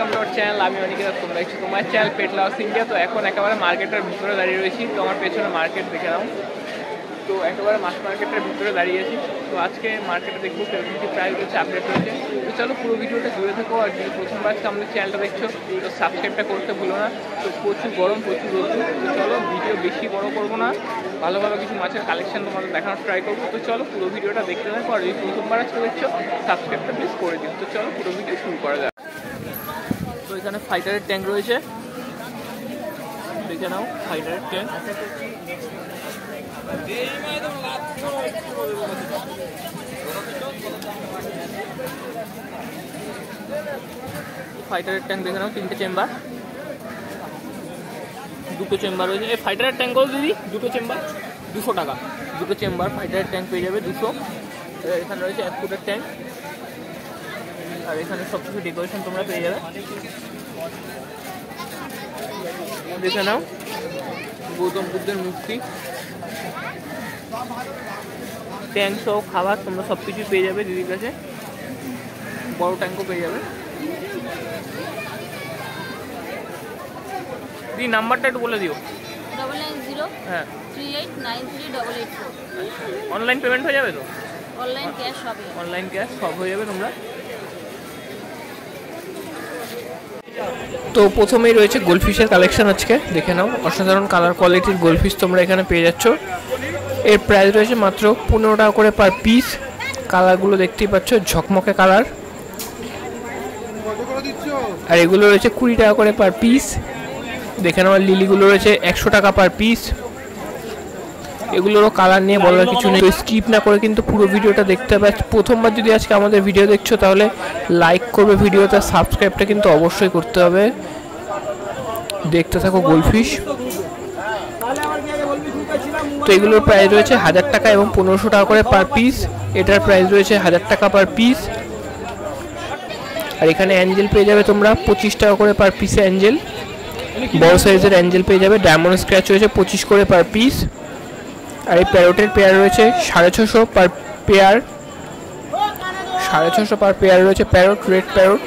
Welcome to our channel. আমি অনেকে তোমরা দেখছো তোমার চ্যানেল পেট লাভার্স ইন্ডিয়া। তো এখন একেবারে মার্কেটের ভিতরে দাঁড়িয়ে রয়েছি। তো আমার পেছনে মার্কেট দেখে নাও। তো একেবারে মাছ মার্কেটের ভিতরে দাঁড়িয়েছি। তো আজকে মার্কেটে দেখবো কিরকম কি প্রাইস রয়েছে, আপডেট রয়েছে। তো চলো পুরো ভিডিওটা জুড়ে থাকো। আর যদি প্রথমবার আজকে আমাদের চ্যানেলটা দেখছো তো সাবস্ক্রাইবটা করতে ভুলো না। তো প্রচুর গরম, প্রচুর রোদ্দুর। তো চলো ভিডিও বেশি বড় করবো না, ভালো ভালো কিছু মাছের কালেকশন তোমাদের দেখানোর ট্রাই করবো। তো চলো পুরো ভিডিওটা দেখতে থাকো। আর যদি প্রথমবার আজকে দেখছো সাবস্ক্রাইবটা প্লিজ করে দিও। তো চলো পুরো ভিডিও শুরু করা যাক। তো এখানে ফাইটারের ট্যাঙ্ক রয়েছে, দেখে নাও ফাইটারের ট্যাঙ্ক। ফাইটারের ট্যাঙ্ক দেখে নাও, 3টে চেম্বার, 2টো চেম্বার রয়েছে। এই ফাইটারের ট্যাঙ্ক করো দিদি, 2টো চেম্বার 200 টাকা। 2টো চেম্বার ফাইটারের ট্যাঙ্ক পেয়ে যাবে 200। এখানে রয়েছে 1 ফুটের ট্যাঙ্ক। আর এখানে সব কিছু ডেকোরেশন তোমরা পেয়ে যাবে। দেখে নাও গৌতম বুদ্ধের মূর্তি, ট্যাঙ্ক সহ খাবার তোমরা সব কিছু পেয়ে যাবে দিদির কাছে। বড় ট্যাঙ্কও পেয়ে যাবে। দিদি নাম্বারটা একটু বলে দিও। 990 হ্যাঁ 38938884। অনলাইন পেমেন্ট হয়ে যাবে তো? অনলাইন ক্যাশ হবে। অনলাইন ক্যাশ সব হয়ে যাবে তোমরা। তো প্রথমেই রয়েছে গোল্ডফিশের কালেকশন। আজকে দেখে নাও, অসাধারণ কালার কোয়ালিটির গোল্ডফিশ তোমরা এখানে পেয়ে যাচ্ছ। এর প্রাইস রয়েছে মাত্র 15 টাকা করে পার পিস। কালারগুলো দেখতেই পাচ্ছ, ঝকমকে কালার। আর এগুলো রয়েছে 20 টাকা করে পার পিস। দেখে নাও লিলিগুলো রয়েছে 100 টাকা পার পিস। এগুলোরও কালার নিয়ে বলার কিছু নেই। স্কিপ না করে কিন্তু পুরো ভিডিওটা দেখতে হবে। প্রথমবার যদি আজকে আমাদের ভিডিও দেখছো তাহলে লাইক করবে ভিডিওটা, সাবস্ক্রাইবটা কিন্তু অবশ্যই করতে হবে। দেখতে থাকো গোল্ডফিশ। তো এগুলোর প্রাইস রয়েছে 1000 টাকা এবং 1500 টাকা করে পার পিস। এটার প্রাইস রয়েছে 1000 টাকা পার পিস। আর এখানে অ্যাঞ্জেল পেয়ে যাবে তোমরা 25 টাকা করে পার পিসে অ্যাঞ্জেল। বড় সাইজের অ্যাঞ্জেল পেয়ে যাবে। ডায়মন্ড স্ক্র্যাচ রয়েছে 25 করে পার পিস। আর এই প্যারোটের পেয়ার রয়েছে 650 পার পেয়ার। 650 পার পেয়ার রয়েছে প্যারোট, রেড প্যারোট।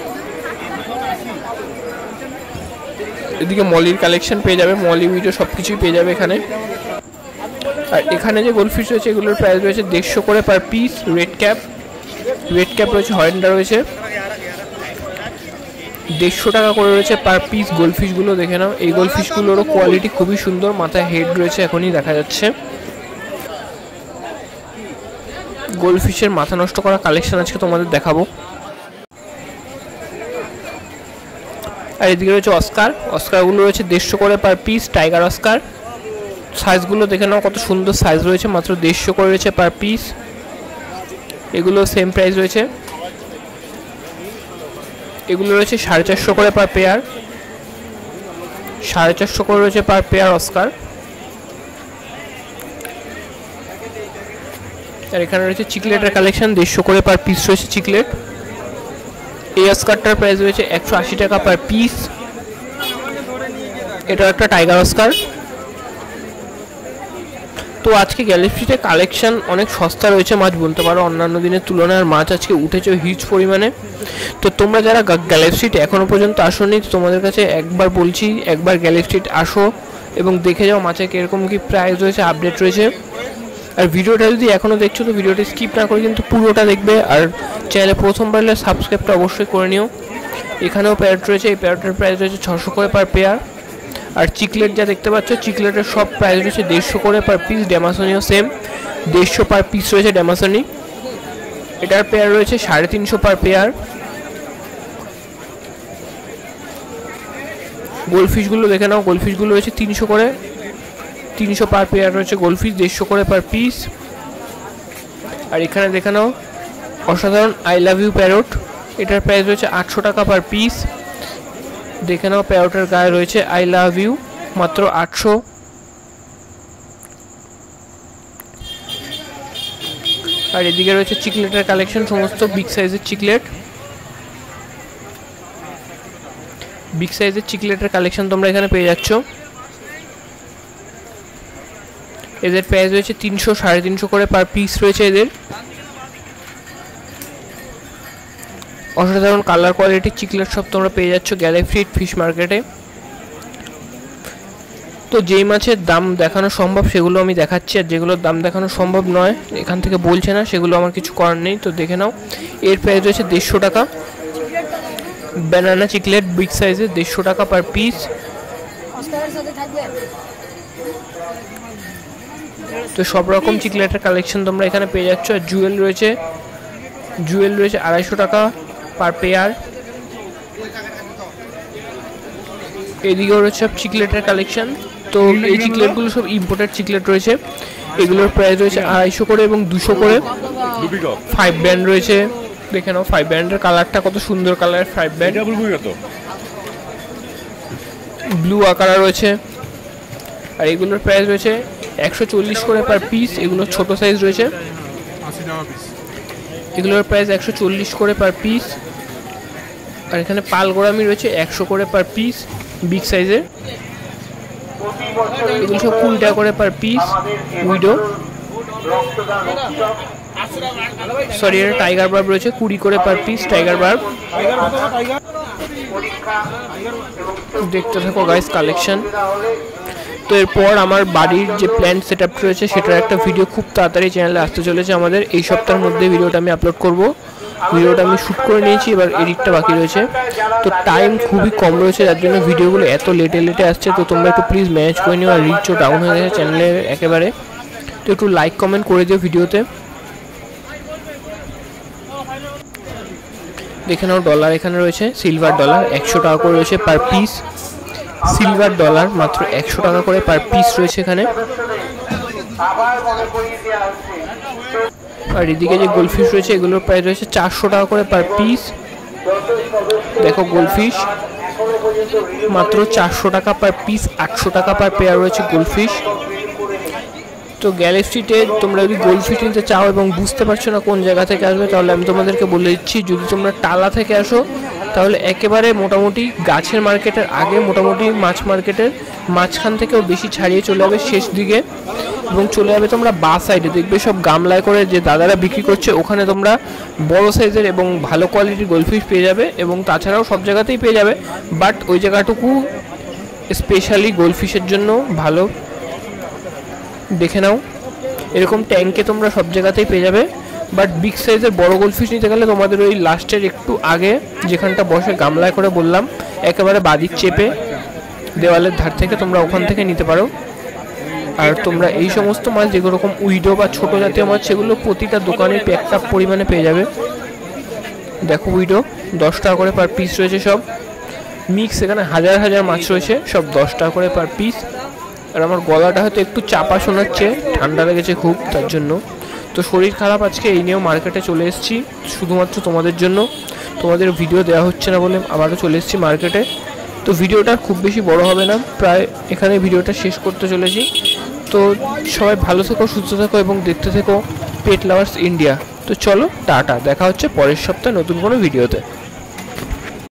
এদিকে মলির কালেকশন পেয়ে যাবে, মলি ভিডিও সব কিছুই পেয়ে যাবে এখানে। আর এখানে যে গোল্ডফিশ রয়েছে এগুলোর প্রাইস রয়েছে 150 করে পার পিস। রেড ক্যাপ রয়েছে, হরেন্ডা রয়েছে 150 টাকা করে রয়েছে পার পিস। গোল্ডফিশগুলো দেখে নাও, এই গোল্ডফিশগুলোরও কোয়ালিটি খুবই সুন্দর। মাথায় হেড রয়েছে, এখনই দেখা যাচ্ছে। গোল্ডফিশের মাথা নষ্ট করা কালেকশন আজকে তোমাদের দেখাবো। আর এদিকে রয়েছে অস্কারগুলো রয়েছে 150 করে পার পিস। টাইগার অস্কার সাইজগুলো দেখে নাও, কত সুন্দর সাইজ রয়েছে। মাত্র 150 করে রয়েছে পার পিস। এগুলো সেম প্রাইস রয়েছে। এগুলো রয়েছে 450 করে পার পেয়ার। 450 করে রয়েছে পার পেয়ার অস্কার। আর এখানে রয়েছে চিকলেটের কালেকশন, 150 করে পার পিস রয়েছে চিকলেট। এই অস্কারটার প্রাইস রয়েছে 180 টাকা পার পিস। এটা একটা টাইগার অস্কার। তো আজকে গ্যালাক্সিতে কালেকশন অনেক সস্তা রয়েছে মাছ বলতে পারো, অন্যান্য দিনের তুলনায়। আর মাছ আজকে উঠেছে হিউজ পরিমাণে। তো তোমরা যারা গ্যালাক্সিতে এখনও পর্যন্ত আসোনি, তোমাদের কাছে একবার বলছি, একবার গ্যালাক্সিতে আসো এবং দেখে যাও মাছের কীরকম কী প্রাইস রয়েছে, আপডেট রয়েছে। আর ভিডিওটা যদি এখনও দেখছো তো ভিডিওটা স্কিপ না করে কিন্তু পুরোটা দেখবে। আর চ্যানেলে প্রথমবার হলে সাবস্ক্রাইবটা অবশ্যই করে নিও। এখানেও প্যারট রয়েছে, এই প্যারটের প্রাইস রয়েছে 600 করে পার পেয়ার। আর চিকলেট যা দেখতে পাচ্ছ, চিকলেটের সব প্রাইস রয়েছে 150 করে পার পিস। ড্যামাসনিও সেম 150 পার পিস রয়েছে ড্যামাসনি। এটার পেয়ার রয়েছে 350 পার পেয়ার। গোল্ডফিশগুলো দেখে নাও, গোল্ডফিশগুলো রয়েছে 300 করে, 300 পার পেয়ার রয়েছে গোল্ডফিশ, 150 করে পার পিস। আর এখানে দেখে নাও অসাধারণ আই লাভ ইউ প্যারট। এটার প্রাইস রয়েছে 800 টাকা পার পিস। দেখে নাও প্যারটের গায়ে রয়েছে আই লাভ ইউ, মাত্র 800। আর এদিকে রয়েছে চিকলেটের কালেকশন, সমস্ত বিগ সাইজের চিকলেট। বিগ সাইজের চিকলেটের কালেকশন তোমরা এখানে পেয়ে যাচ্ছ। এদের প্রাইস রয়েছে 300, 350 করে পার পিস রয়েছে এদের। অসাধারণ কালার কোয়ালিটির চিকলেট সব তোমরা পেয়ে যাচ্ছ গ্যালাক্সি ফিশ মার্কেটে। তো যেই মাছের দাম দেখানো সম্ভব সেগুলো আমি দেখাচ্ছি, আর যেগুলোর দাম দেখানো সম্ভব নয় এখান থেকে বলছে না সেগুলো আমার কিছু করার নেই। তো দেখে নাও, এর প্রাইস রয়েছে 150 টাকা। ব্যানানা চিকলেট বিগ সাইজের 150 টাকা পার পিস। তো সব রকম চিকলেটের কালেকশন তোমরা এখানে পেয়ে যাচ্ছ। আর জুয়েল রয়েছে 250 টাকা পার পেয়ার। এদিকেও রয়েছে সব চিকলেটের কালেকশন। তো এই চিকলেটগুলো সব ইম্পোর্টেড চিকলেট রয়েছে, এগুলোর প্রাইস রয়েছে 250 করে এবং 200 করে। 5 ব্যান্ড রয়েছে, দেখে নাও 5 ব্যান্ডের কালারটা কত সুন্দর কালার। 5 ব্যান্ড ব্লু আকারা রয়েছে, আর এগুলোর প্রাইস রয়েছে 140 করে পার পিস। এগুলো ছোট সাইজ রয়েছে, এগুলোর প্রাইস 140 করে পার পিস। আর এখানে পাল গোড়ামি রয়েছে 100 করে পার পিস বিগ সাইজের। এগুলো সব 20 টাকা করে পার পিস। উইডো সরি এটা টাইগার বার্ব রয়েছে 20 করে পার পিস। টাইগার বার্ব দেখতে থাকো গাইস কালেকশন। তো এরপর আমার বাড়ির যে প্ল্যান্ট সেট আপ রয়েছে সেটার একটা ভিডিও খুব তাড়াতাড়ি চ্যানেলে আসতে চলেছে আমাদের। এই সপ্তাহের মধ্যে ভিডিওটা আমি আপলোড করব। ভিডিওটা আমি শ্যুট করে নিয়েছি, এবার এডিটটা বাকি রয়েছে। তো টাইম খুবই কম রয়েছে, যার জন্য ভিডিওগুলো এত লেটে আসছে। তো তোমরা একটু প্লিজ ম্যানেজ করে নিও। আর রিচও ডাউন হয়ে গেছে চ্যানেলের একেবারে। তো একটু লাইক কমেন্ট করে দিও ভিডিওতে। দেখে নাও ডলার এখানে রয়েছে, সিলভার ডলার 100 টাকা করে রয়েছে পার পিস। সিলভার ডলার মাত্র 100 টাকা করে পার পিস রয়েছে এখানে। আর এদিকে যে গোল্ডফিশ রয়েছে এগুলোর প্রাইস রয়েছে 400 টাকা করে পার পিস। দেখো গোল্ডফিশ মাত্র 400 টাকা পার পিস, 800 টাকা পার পেয়ার রয়েছে গোল্ডফিশ। তো গ্যালাক্সিতে তোমরা যদি গোল্ডফিশ নিতে চাও এবং বুঝতে পারছো না কোন জায়গা থেকে আসবে, তাহলে আমি তোমাদেরকে বলে দিচ্ছি, যদি তোমরা টালা থেকে আসো তাহলে একেবারে মোটামুটি গাছের মার্কেটের আগে, মোটামুটি মাছ মার্কেটের মাঝখান থেকেও বেশি ছাড়িয়ে চলে যাবে শেষ দিকে, এবং চলে যাবে তোমরা বা সাইডে। দেখবে সব গামলায় করে যে দাদারা বিক্রি করছে, ওখানে তোমরা বড় সাইজের এবং ভালো কোয়ালিটির গোল্ডফিশ পেয়ে যাবে। এবং তাছাড়াও সব জায়গাতেই পেয়ে যাবে, বাট ওই জায়গাটুকু স্পেশালি গোল্ডফিশের জন্য ভালো। দেখে নাও এরকম ট্যাঙ্কে তোমরা সব জায়গাতেই পেয়ে যাবে, বাট বিগ সাইজের বড় গোল্ডফিশ নিতে গেলে তোমাদের ওই লাস্টের একটু আগে যেখানটা বসে গামলায় করে বললাম, একেবারে বাদিক চেপে দেওয়ালের ধার থেকে তোমরা ওখান থেকে নিতে পারো। আর তোমরা এই সমস্ত মাছ যেগুলো রকম উইডো বা ছোট জাতীয় মাছ, সেগুলো প্রতিটা দোকানে প্যাকটা পরিমাণে পেয়ে যাবে। দেখো উইডো 10 টাকা করে পার পিস রয়েছে সব। মিক্স এখানে হাজার হাজার মাছ রয়েছে, সব 10 টাকা করে পার পিস। আর আমার গলাটা হয়তো একটু চাপা শোনাচ্ছে, ঠান্ডা লেগেছে খুব, তার জন্য। তো শরীর খারাপ আজকে, এই নিয়েও মার্কেটে চলে এসেছি শুধুমাত্র তোমাদের জন্য। তোমাদের ভিডিও দেওয়া হচ্ছে না বলে আবারও চলে এসেছি মার্কেটে। তো ভিডিওটা খুব বেশি বড় হবে না, প্রায় এখানে ভিডিওটা শেষ করতে চলেছি। তো সবাই ভালো থেকো, সুস্থ থেকো এবং দেখতে থেকো পেট লাভার্স ইন্ডিয়া। তো চলো টাটা, দেখা হচ্ছে পরের সপ্তাহে নতুন কোনো ভিডিওতে।